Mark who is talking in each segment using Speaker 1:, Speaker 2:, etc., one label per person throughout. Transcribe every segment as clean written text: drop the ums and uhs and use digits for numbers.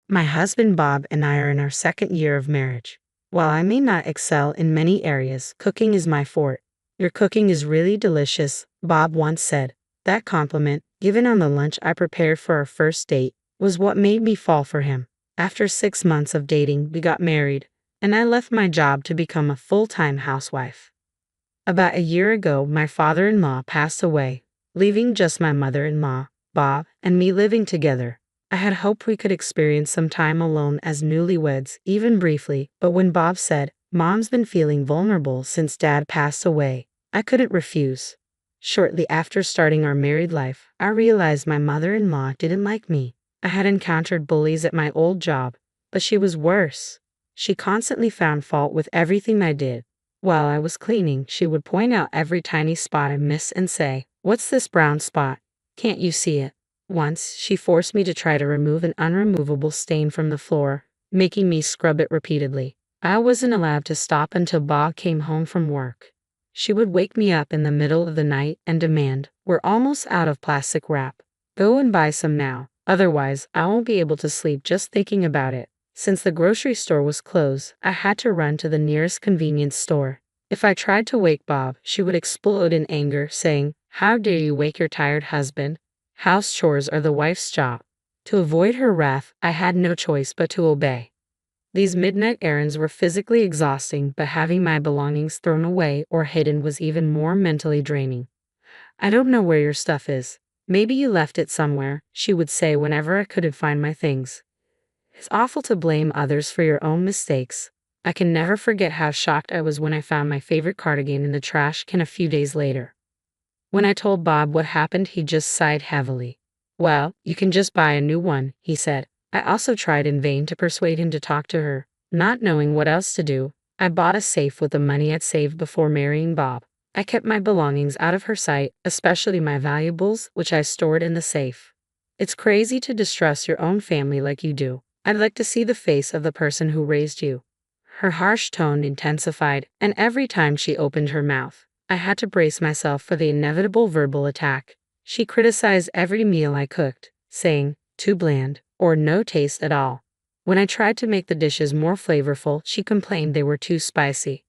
Speaker 1: My husband Bob and I are in our second year of marriage. While I may not excel in many areas, cooking is my forte. Your cooking is really delicious, Bob once said. That compliment, given on the lunch I prepared for our first date, was what made me fall for him. After 6 months of dating, we got married, and I left my job to become a full-time housewife. About a year ago, my father-in-law passed away, leaving just my mother-in-law, Bob, and me living together. I had hoped we could experience some time alone as newlyweds, even briefly, but when Bob said, "Mom's been feeling vulnerable since Dad passed away," I couldn't refuse. Shortly after starting our married life, I realized my mother-in-law didn't like me. I had encountered bullies at my old job, but she was worse. She constantly found fault with everything I did. While I was cleaning, she would point out every tiny spot I missed and say, "What's this brown spot? Can't you see it?" Once, she forced me to try to remove an unremovable stain from the floor, making me scrub it repeatedly. I wasn't allowed to stop until Bob came home from work. She would wake me up in the middle of the night and demand, "We're almost out of plastic wrap. Go and buy some now, otherwise I won't be able to sleep just thinking about it." Since the grocery store was closed, I had to run to the nearest convenience store. If I tried to wake Bob, she would explode in anger, saying, "How dare you wake your tired husband? House chores are the wife's job." To avoid her wrath, I had no choice but to obey. These midnight errands were physically exhausting, but having my belongings thrown away or hidden was even more mentally draining. "I don't know where your stuff is. Maybe you left it somewhere," she would say whenever I couldn't find my things. It's awful to blame others for your own mistakes. I can never forget how shocked I was when I found my favorite cardigan in the trash can a few days later. When I told Bob what happened, he just sighed heavily. "Well, you can just buy a new one," he said. I also tried in vain to persuade him to talk to her. Not knowing what else to do, I bought a safe with the money I'd saved before marrying Bob. I kept my belongings out of her sight, especially my valuables, which I stored in the safe. It's crazy to distrust your own family like you do. I'd like to see the face of the person who raised you. Her harsh tone intensified, and every time she opened her mouth, I had to brace myself for the inevitable verbal attack. She criticized every meal I cooked, saying, "Too bland," or "No taste at all." When I tried to make the dishes more flavorful, she complained they were too spicy.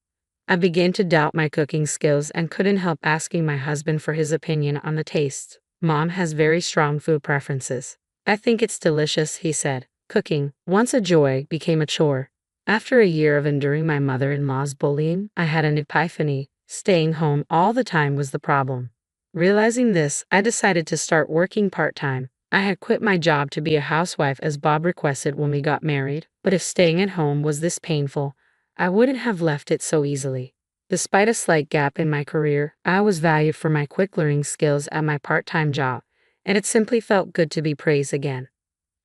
Speaker 1: I began to doubt my cooking skills and couldn't help asking my husband for his opinion on the taste. "Mom has very strong food preferences. I think it's delicious," he said. Cooking, once a joy, became a chore. After a year of enduring my mother-in-law's bullying, I had an epiphany. Staying home all the time was the problem. Realizing this, I decided to start working part-time. I had quit my job to be a housewife as Bob requested when we got married, but if staying at home was this painful, I wouldn't have left it so easily. Despite a slight gap in my career, I was valued for my quick learning skills at my part-time job, and it simply felt good to be praised again.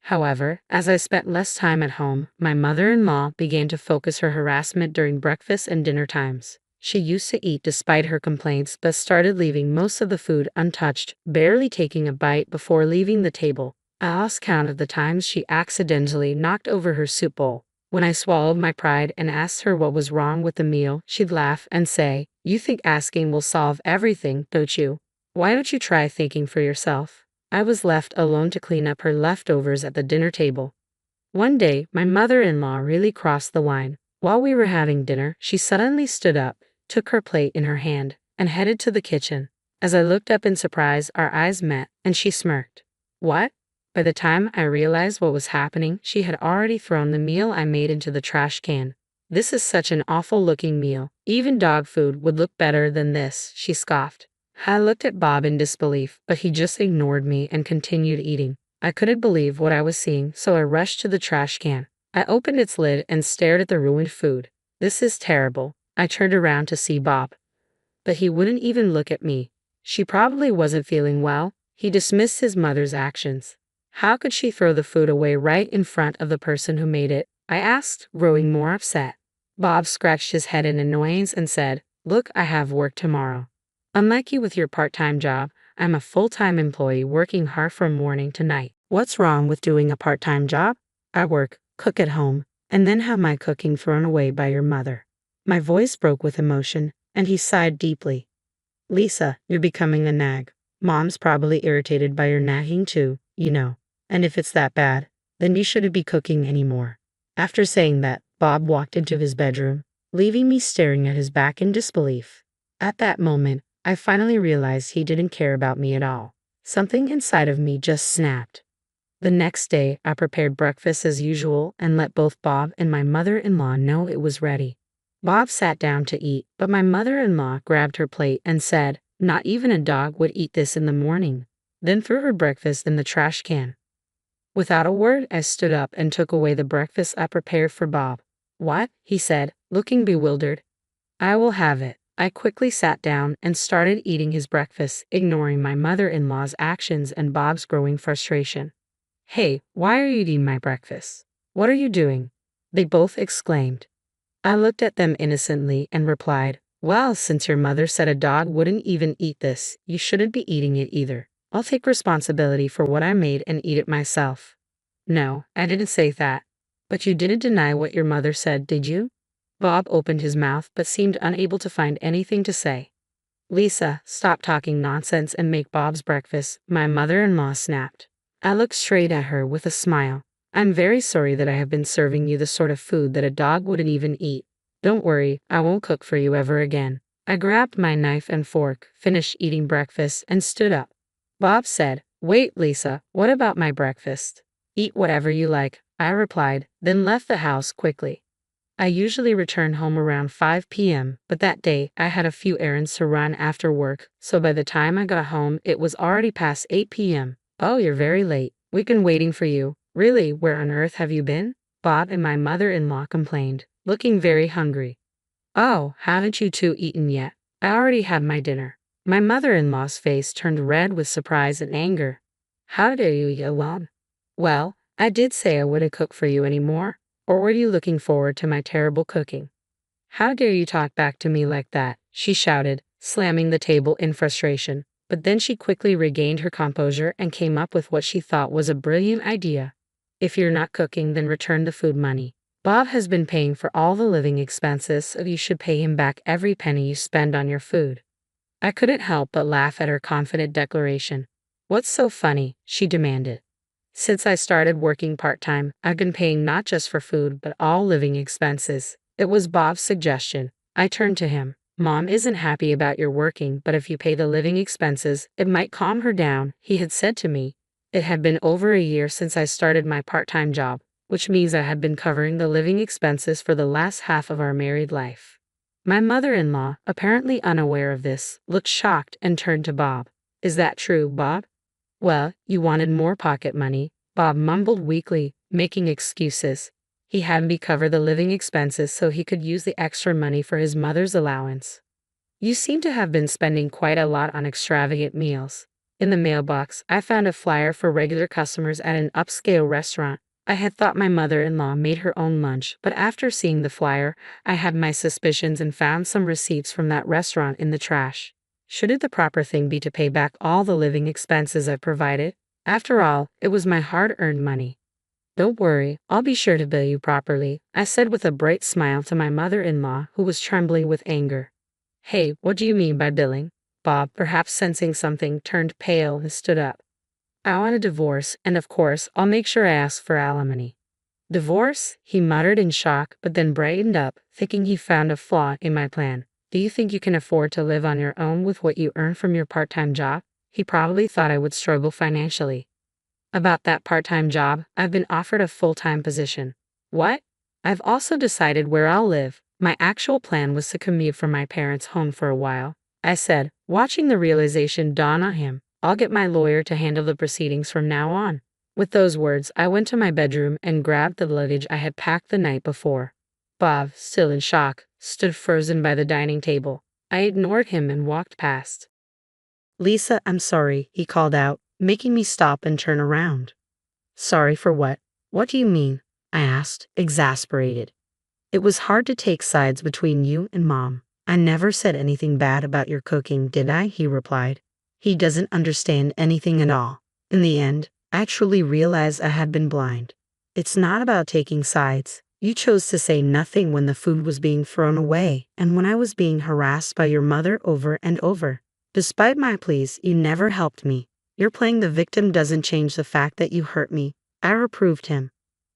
Speaker 1: However, as I spent less time at home, my mother-in-law began to focus her harassment during breakfast and dinner times. She used to eat despite her complaints, but started leaving most of the food untouched, barely taking a bite before leaving the table. I lost count of the times she accidentally knocked over her soup bowl. When I swallowed my pride and asked her what was wrong with the meal, she'd laugh and say, "You think asking will solve everything, don't you? Why don't you try thinking for yourself?" I was left alone to clean up her leftovers at the dinner table. One day, my mother-in-law really crossed the line. While we were having dinner, she suddenly stood up, took her plate in her hand, and headed to the kitchen. As I looked up in surprise, our eyes met, and she smirked. "What?" By the time I realized what was happening, she had already thrown the meal I made into the trash can. "This is such an awful-looking meal. Even dog food would look better than this," she scoffed. I looked at Bob in disbelief, but he just ignored me and continued eating. I couldn't believe what I was seeing, so I rushed to the trash can. I opened its lid and stared at the ruined food. "This is terrible." I turned around to see Bob, but he wouldn't even look at me. She probably wasn't feeling well. He dismissed his mother's actions. How could she throw the food away right in front of the person who made it? I asked, growing more upset. Bob scratched his head in annoyance and said, "Look, I have work tomorrow. Unlike you with your part-time job, I'm a full-time employee working hard from morning to night. What's wrong with doing a part-time job? I work, cook at home, and then have my cooking thrown away by your mother." My voice broke with emotion, and he sighed deeply. "Lisa, you're becoming a nag. Mom's probably irritated by your nagging too, you know. And if it's that bad, Then you shouldn't be cooking anymore. After saying that, Bob walked into his bedroom, leaving me staring at his back in disbelief. At that moment, I finally realized he didn't care about me at all. Something inside of me just snapped. The next day, I prepared breakfast as usual and let both Bob and my mother-in-law know it was ready. Bob sat down to eat, but my mother-in-law grabbed her plate and said, "Not even a dog would eat this in the morning," then threw her breakfast in the trash can. Without a word, I stood up and took away the breakfast I prepared for Bob. "What?" he said, looking bewildered. "I will have it." I quickly sat down and started eating his breakfast, ignoring my mother-in-law's actions and Bob's growing frustration. "Hey, why are you eating my breakfast? What are you doing?" they both exclaimed. I looked at them innocently and replied, "Well, since your mother said a dog wouldn't even eat this, you shouldn't be eating it either. I'll take responsibility for what I made and eat it myself." "No, I didn't say that." "But you didn't deny what your mother said, did you?" Bob opened his mouth but seemed unable to find anything to say. "Lisa, stop talking nonsense and make Bob's breakfast," my mother-in-law snapped. I looked straight at her with a smile. "I'm very sorry that I have been serving you the sort of food that a dog wouldn't even eat. Don't worry, I won't cook for you ever again." I grabbed my knife and fork, finished eating breakfast, and stood up. Bob said, "Wait, Lisa, what about my breakfast?" "Eat whatever you like," I replied, then left the house quickly. I usually return home around 5 p.m., but that day I had a few errands to run after work, so by the time I got home it was already past 8 p.m. "Oh, you're very late. We've been waiting for you." "Really, where on earth have you been?" Bob and my mother-in-law complained, looking very hungry. "Oh, haven't you two eaten yet?" "I already had my dinner." My mother-in-law's face turned red with surprise and anger. "How dare you eat alone?" "Well, I did say I wouldn't cook for you anymore. Or were you looking forward to my terrible cooking?" "How dare you talk back to me like that?" she shouted, slamming the table in frustration. But then she quickly regained her composure and came up with what she thought was a brilliant idea. "If you're not cooking, then return the food money. Bob has been paying for all the living expenses, so you should pay him back every penny you spend on your food." I couldn't help but laugh at her confident declaration. "What's so funny?" she demanded. "Since I started working part-time, I've been paying not just for food but all living expenses." It was Bob's suggestion. I turned to him. "Mom isn't happy about your working, but if you pay the living expenses, it might calm her down," he had said to me. It had been over a year since I started my part-time job, which means I had been covering the living expenses for the last half of our married life. My mother-in-law, apparently unaware of this, looked shocked and turned to Bob. "Is that true, Bob?" "Well, you wanted more pocket money," Bob mumbled weakly, making excuses. He had me cover the living expenses so he could use the extra money for his mother's allowance. "You seem to have been spending quite a lot on extravagant meals." In the mailbox, I found a flyer for regular customers at an upscale restaurant. I had thought my mother-in-law made her own lunch, but after seeing the flyer, I had my suspicions and found some receipts from that restaurant in the trash. Shouldn't the proper thing be to pay back all the living expenses I've provided? After all, it was my hard-earned money. "Don't worry, I'll be sure to bill you properly," I said with a bright smile to my mother-in-law, who was trembling with anger. "Hey, what do you mean by billing?" Bob, perhaps sensing something, turned pale and stood up. "I want a divorce, and of course, I'll make sure I ask for alimony." "Divorce?" he muttered in shock, but then brightened up, thinking he found a flaw in my plan. "Do you think you can afford to live on your own with what you earn from your part-time job?" He probably thought I would struggle financially. "About that part-time job, I've been offered a full-time position." "What?" "I've also decided where I'll live." My actual plan was to commute from my parents' home for a while, I said, watching the realization dawn on him. "I'll get my lawyer to handle the proceedings from now on." With those words, I went to my bedroom and grabbed the luggage I had packed the night before. Bob, still in shock, stood frozen by the dining table. I ignored him and walked past. "Lisa, I'm sorry," he called out, making me stop and turn around. "Sorry for what? What do you mean?" I asked, exasperated. "It was hard to take sides between you and Mom. I never said anything bad about your cooking, did I?" he replied. He doesn't understand anything at all. In the end, I truly realized I had been blind. It's not about taking sides. You chose to say nothing when the food was being thrown away and when I was being harassed by your mother over and over. Despite my pleas, you never helped me. Your playing the victim doesn't change the fact that you hurt me. I reproved him.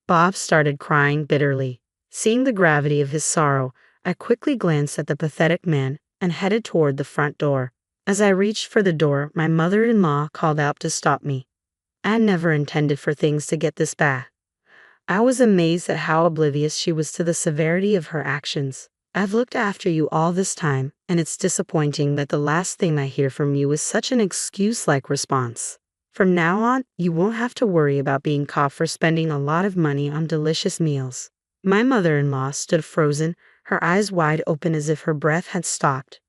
Speaker 1: Bob started crying bitterly. Seeing the gravity of his sorrow, I quickly glanced at the pathetic man and headed toward the front door. As I reached for the door, my mother-in-law called out to stop me. I never intended for things to get this bad. I was amazed at how oblivious she was to the severity of her actions. I've looked after you all this time, and it's disappointing that the last thing I hear from you is such an excuse-like response. From now on, you won't have to worry about being caught for spending a lot of money on delicious meals. My mother-in-law stood frozen, her eyes wide open as if her breath had stopped.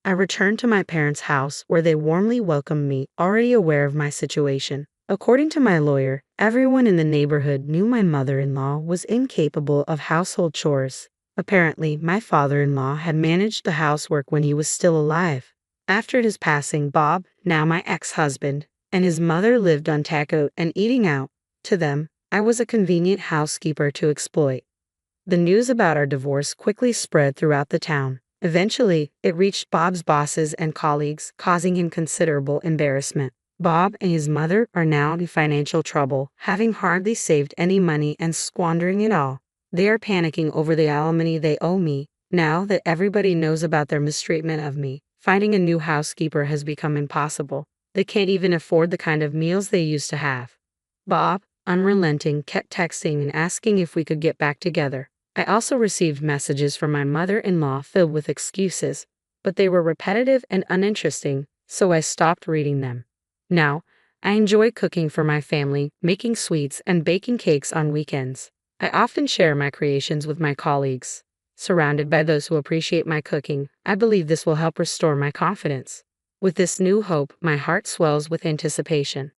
Speaker 1: I returned to my parents' house where they warmly welcomed me, already aware of my situation. According to my lawyer, everyone in the neighborhood knew my mother-in-law was incapable of household chores. Apparently, my father-in-law had managed the housework when he was still alive. After his passing, Bob, now my ex-husband, and his mother lived on takeout and eating out. To them, I was a convenient housekeeper to exploit. The news about our divorce quickly spread throughout the town. Eventually, it reached Bob's bosses and colleagues, causing him considerable embarrassment. Bob and his mother are now in financial trouble, having hardly saved any money and squandering it all. They are panicking over the alimony they owe me. Now that everybody knows about their mistreatment of me, finding a new housekeeper has become impossible. They can't even afford the kind of meals they used to have. Bob, unrelenting, kept texting and asking if we could get back together. I also received messages from my mother-in-law filled with excuses, but they were repetitive and uninteresting, so I stopped reading them. Now, I enjoy cooking for my family, making sweets and baking cakes on weekends. I often share my creations with my colleagues. Surrounded by those who appreciate my cooking, I believe this will help restore my confidence. With this new hope, my heart swells with anticipation.